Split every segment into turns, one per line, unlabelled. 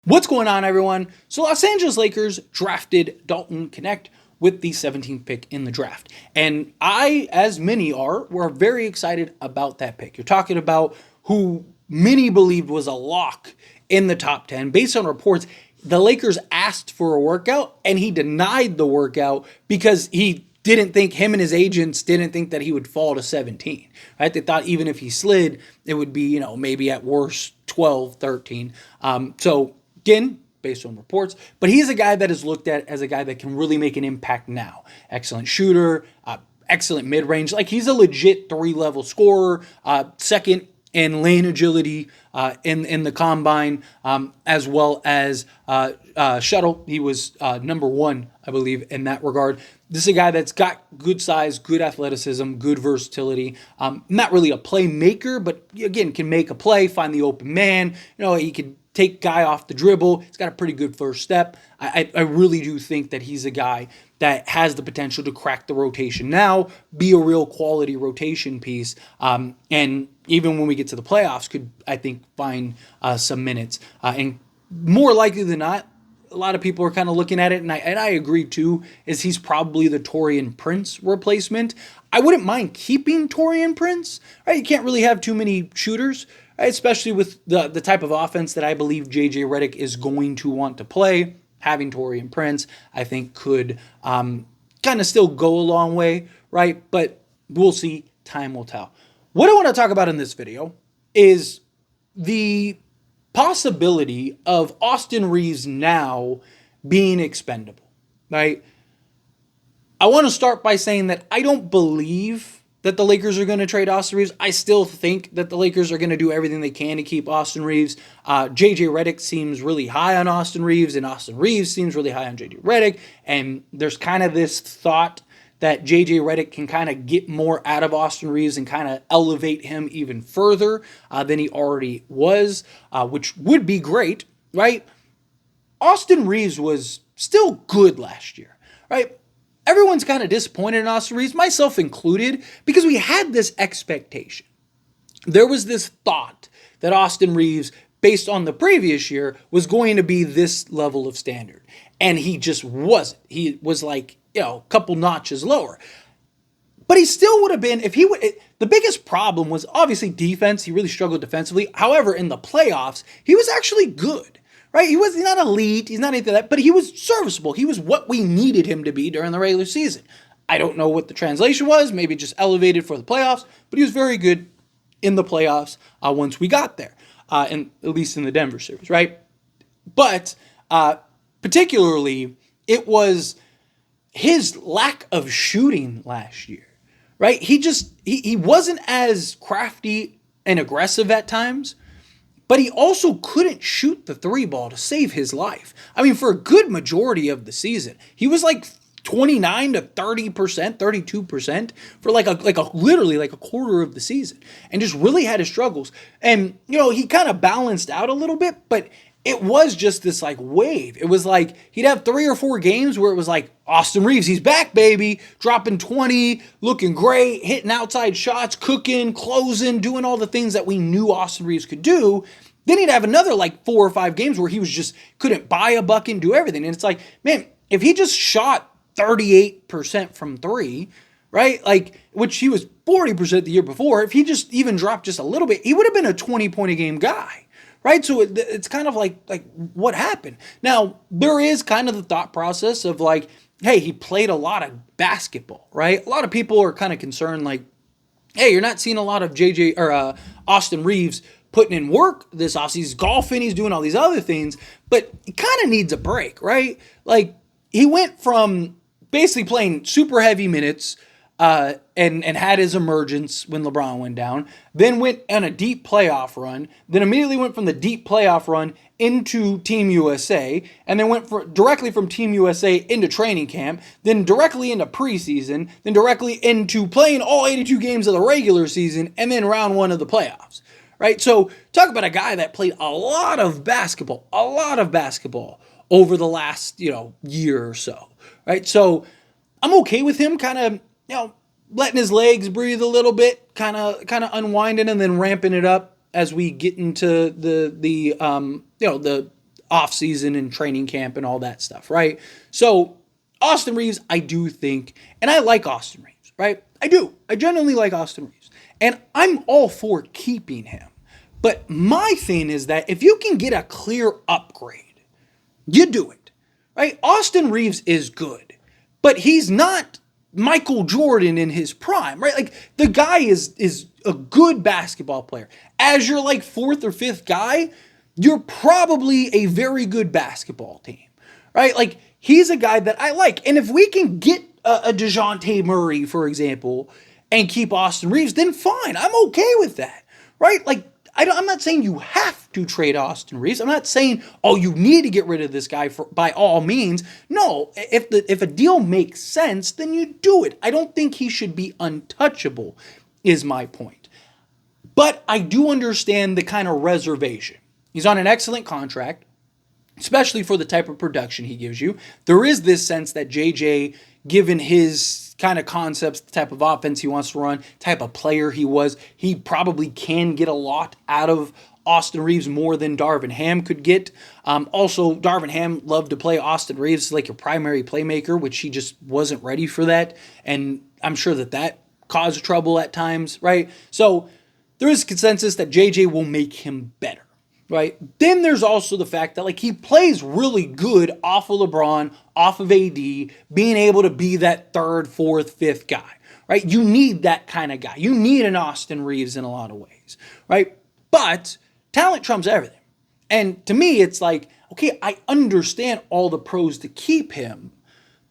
What's going on, everyone? So Los Angeles Lakers drafted Dalton Knecht with the 17th pick in the draft. And I, as many are, were very excited about that pick. You're talking about who many believed was a lock in the top 10. Based on reports, the Lakers asked for a workout and he denied the workout because he didn't think, him and his agents didn't think that he would fall to 17, right? They thought even if he slid, it would be, maybe at worst 12, 13. So again, based on reports, but he's a guy that is looked at as a guy that can really make an impact now. Excellent shooter, excellent mid-range. Like, he's a legit 3-level scorer, second in lane agility in the combine, as well as shuttle. He was number 1, I believe, in that regard. This is a guy that's got good size, good athleticism, good versatility. Not really a playmaker, but again, can make a play, find the open man. He could take guy off the dribble. He's got a pretty good first step. I really do think that he's a guy that has the potential to crack the rotation now, be a real quality rotation piece, and even when we get to the playoffs, could, I think, find some minutes. And more likely than not, a lot of people are kind of looking at it, and I agree too, is he's probably the Taurean Prince replacement. I wouldn't mind keeping Taurean Prince, right? You can't really have too many shooters, right? Especially with the type of offense that I believe J.J. Redick is going to want to play. Having Taurean Prince, I think, could kind of still go a long way, right? But we'll see. Time will tell. What I want to talk about in this video is the possibility of Austin Reaves now being expendable, right? I want to start by saying that I don't believe that the Lakers are going to trade Austin Reaves. I still think that the Lakers are going to do everything they can to keep Austin Reaves. J.J. Redick seems really high on Austin Reaves, and Austin Reaves seems really high on J.J. Redick, and there's kind of this thought that J.J. Redick can kind of get more out of Austin Reaves and kind of elevate him even further than he already was, which would be great, right? Austin Reaves was still good last year, right? Everyone's kind of disappointed in Austin Reaves, myself included, because we had this expectation. There was this thought that Austin Reaves, based on the previous year, was going to be this level of standard. And he just wasn't. He was like, a couple notches lower. But he still would have been, if he would, the biggest problem was obviously defense. He really struggled defensively. However, in the playoffs, he was actually good, right? He's not elite. He's not anything like that, but he was serviceable. He was what we needed him to be during the regular season. I don't know what the translation was, maybe just elevated for the playoffs, but he was very good in the playoffs once we got there, and at least in the Denver series, right? But particularly, it was his lack of shooting last year, right? He wasn't as crafty and aggressive at times, but he also couldn't shoot the 3-ball to save his life. I mean, for a good majority of the season, he was like 29 to 30%, 32% for literally a quarter of the season, and just really had his struggles. And, he kind of balanced out a little bit, but it was just this wave. It was like he'd have 3 or 4 games where it was like, Austin Reaves, he's back, baby, dropping 20, looking great, hitting outside shots, cooking, closing, doing all the things that we knew Austin Reaves could do. Then he'd have another 4 or 5 games where he was just couldn't buy a bucket and do everything. And it's like, man, if he just shot 38% from 3, right? Which he was 40% the year before, if he just even dropped just a little bit, he would have been a 20-point-a-game guy. Right, so it's kind of like what happened. Now, there is kind of the thought process of hey, he played a lot of basketball, right? A lot of people are kind of concerned hey, you're not seeing a lot of Austin Reaves putting in work this offseason. He's golfing, he's doing all these other things, but he kind of needs a break, right? He went from basically playing super heavy minutes and had his emergence when LeBron went down, then went on a deep playoff run, then immediately went from the deep playoff run into Team USA, and then went directly from Team USA into training camp, then directly into preseason, then directly into playing all 82 games of the regular season, and then round 1 of the playoffs, right? So talk about a guy that played a lot of basketball over the last, year or so, right? So I'm okay with him kind of, letting his legs breathe a little bit, kind of unwinding and then ramping it up as we get into the offseason and training camp and all that stuff, right? So Austin Reaves, I do think, and I like Austin Reaves, right? I do. I genuinely like Austin Reaves. And I'm all for keeping him. But my thing is that if you can get a clear upgrade, you do it, right? Austin Reaves is good, but he's not Michael Jordan in his prime, right? Like, the guy is a good basketball player. As your like fourth or fifth guy, you're probably a very good basketball team, right? Like, he's a guy that I like. And if we can get a Deonte Murray, for example, and keep Austin Reaves, then fine. I'm okay with that, right? Like, I'm not saying you have to trade Austin Reaves. I'm not saying, oh, you need to get rid of this guy by all means. No, if a deal makes sense, then you do it. I don't think he should be untouchable, is my point. But I do understand the kind of reservation. He's on an excellent contract, especially for the type of production he gives you. There is this sense that JJ, given his kind of concepts, the type of offense he wants to run, type of player he probably can get a lot out of Austin Reaves more than Darvin Ham could get. Also, Darvin Ham loved to play Austin Reaves like your primary playmaker, which he just wasn't ready for that. And I'm sure that caused trouble at times, right? So there is consensus that JJ will make him better. Right? Then there's also the fact that like he plays really good off of LeBron, off of AD, being able to be that third, fourth, fifth guy. Right? You need that kind of guy. You need an Austin Reaves in a lot of ways. Right? But talent trumps everything. And to me, it's like, okay, I understand all the pros to keep him,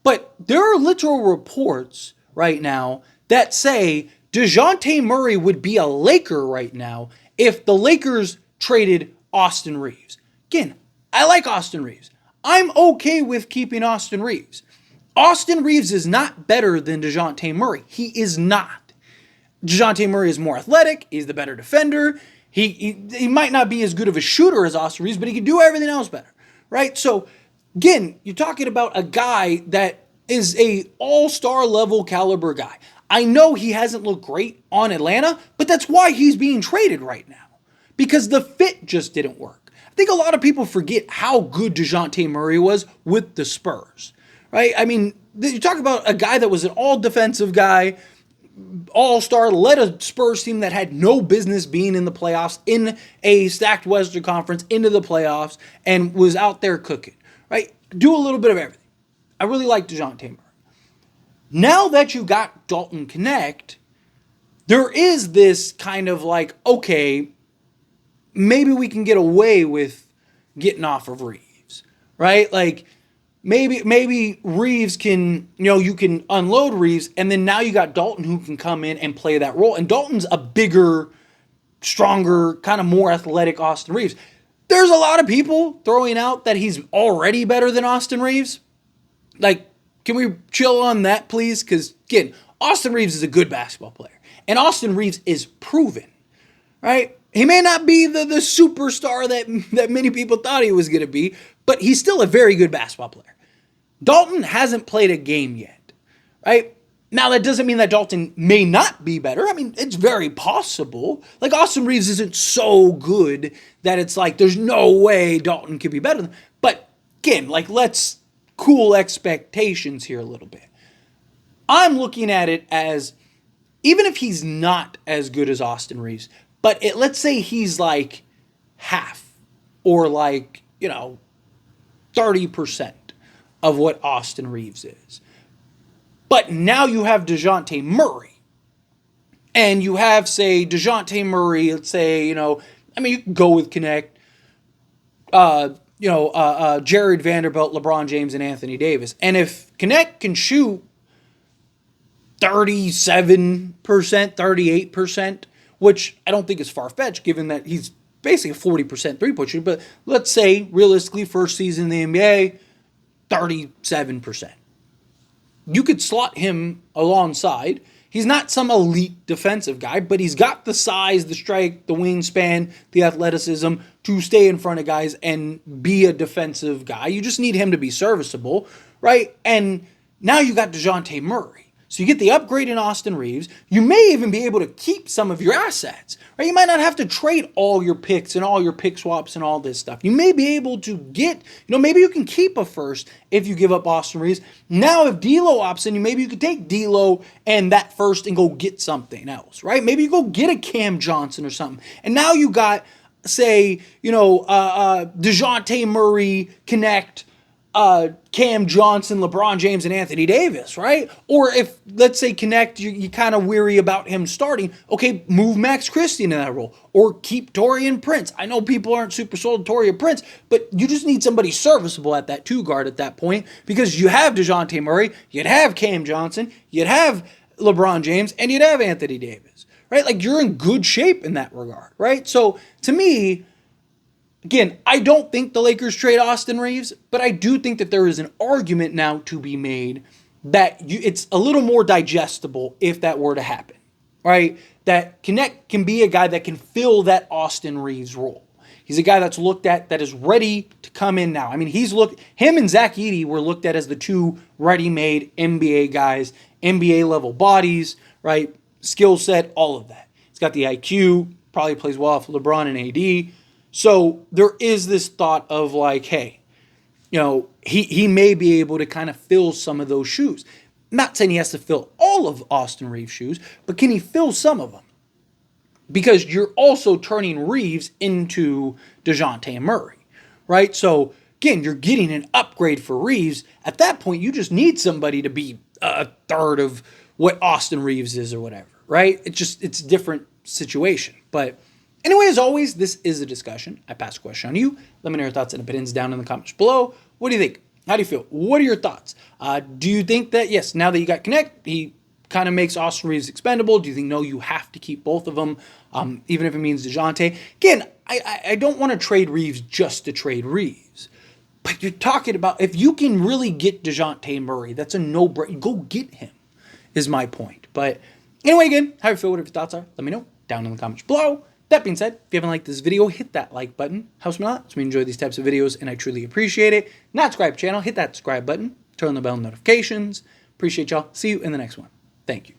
but there are literal reports right now that say Dejounte Murray would be a Laker right now if the Lakers traded Austin Reaves. Again, I like Austin Reaves. I'm okay with keeping Austin Reaves. Austin Reaves is not better than Dejounte Murray. He is not. Dejounte Murray is more athletic. He's the better defender. He might not be as good of a shooter as Austin Reaves, but he can do everything else better, right? So, again, you're talking about a guy that is a all-star level caliber guy. I know he hasn't looked great on Atlanta, but that's why he's being traded right now. Because the fit just didn't work. I think a lot of people forget how good Dejounte Murray was with the Spurs, right? I mean, you talk about a guy that was an all-defensive guy, all-star, led a Spurs team that had no business being in the playoffs, in a stacked Western Conference, into the playoffs, and was out there cooking, right? Do a little bit of everything. I really like Dejounte Murray. Now that you got Dalton Knecht, there is this kind of like, okay, maybe we can get away with getting off of Reaves, right? Like, maybe Reaves can, you can unload Reaves, and then now you got Dalton who can come in and play that role. And Dalton's a bigger, stronger, kind of more athletic Austin Reaves. There's a lot of people throwing out that he's already better than Austin Reaves. Like, can we chill on that, please? Because, again, Austin Reaves is a good basketball player. And Austin Reaves is proven, right? He may not be the superstar that many people thought he was going to be, but he's still a very good basketball player. Dalton hasn't played a game yet, right? Now, that doesn't mean that Dalton may not be better. I mean, it's very possible. Like, Austin Reaves isn't so good that it's like there's no way Dalton could be better. But, again, like, let's cool expectations here a little bit. I'm looking at it as, even if he's not as good as Austin Reaves, but let's say he's like half or like, 30% of what Austin Reaves is. But now you have Dejounte Murray. And you have, say, Dejounte Murray, let's say, you can go with Knecht, Jared Vanderbilt, LeBron James, and Anthony Davis. And if Knecht can shoot 37%, 38%, which I don't think is far-fetched given that he's basically a 40% three-point shooter, but let's say, realistically, first season in the NBA, 37%. You could slot him alongside. He's not some elite defensive guy, but he's got the size, the strength, the wingspan, the athleticism to stay in front of guys and be a defensive guy. You just need him to be serviceable, right? And now you got Dejounte Murray. So you get the upgrade in Austin Reaves. You may even be able to keep some of your assets, right? You might not have to trade all your picks and all your pick swaps and all this stuff. You may be able to get, maybe you can keep a first if you give up Austin Reaves. Now, if D'Lo opts in, maybe you could take D'Lo and that first and go get something else, right? Maybe you go get a Cam Johnson or something. And now you got, say, Deonte Murray, Knecht, Cam Johnson, LeBron James, and Anthony Davis, right? Or if, let's say, Knecht, you kind of weary about him starting, okay, move Max Christie into that role. Or keep Taurean Prince. I know people aren't super sold Taurean Prince, but you just need somebody serviceable at that 2 guard at that point, because you have DeJounte Murray, you'd have Cam Johnson, you'd have LeBron James, and you'd have Anthony Davis, right? Like, you're in good shape in that regard, right? So, to me, again, I don't think the Lakers trade Austin Reaves, but I do think that there is an argument now to be made that it's a little more digestible if that were to happen, right? That Knecht can be a guy that can fill that Austin Reaves role. He's a guy that's looked at, that is ready to come in now. I mean, him and Zach Edey were looked at as the 2 ready-made NBA guys, NBA-level bodies, right? Skill set, all of that. He's got the IQ, probably plays well off LeBron and AD. So there is this thought of like, hey, he may be able to kind of fill some of those shoes. I'm not saying he has to fill all of Austin Reaves' shoes, but can he fill some of them? Because you're also turning Reaves into DeJounte Murray, right? So again, you're getting an upgrade for Reaves. At that point, you just need somebody to be a third of what Austin Reaves is or whatever, right? It's a different situation. But anyway, as always, this is a discussion. I pass a question on you. Let me know your thoughts and opinions down in the comments below. What do you think? How do you feel? What are your thoughts? Do you think that, yes, now that you got Knecht, he kind of makes Austin Reaves expendable? Do you think, no, you have to keep both of them, even if it means DeJounte? Again, I don't want to trade Reaves just to trade Reaves. But you're talking about, if you can really get DeJounte Murray, that's a no-brainer. Go get him, is my point. But anyway, again, how you feel, whatever your thoughts are, let me know down in the comments below. That being said, if you haven't liked this video, hit that like button. Helps me a lot. Helps me enjoy these types of videos, and I truly appreciate it. Not subscribe to the channel, hit that subscribe button. Turn on the bell notifications. Appreciate y'all. See you in the next one. Thank you.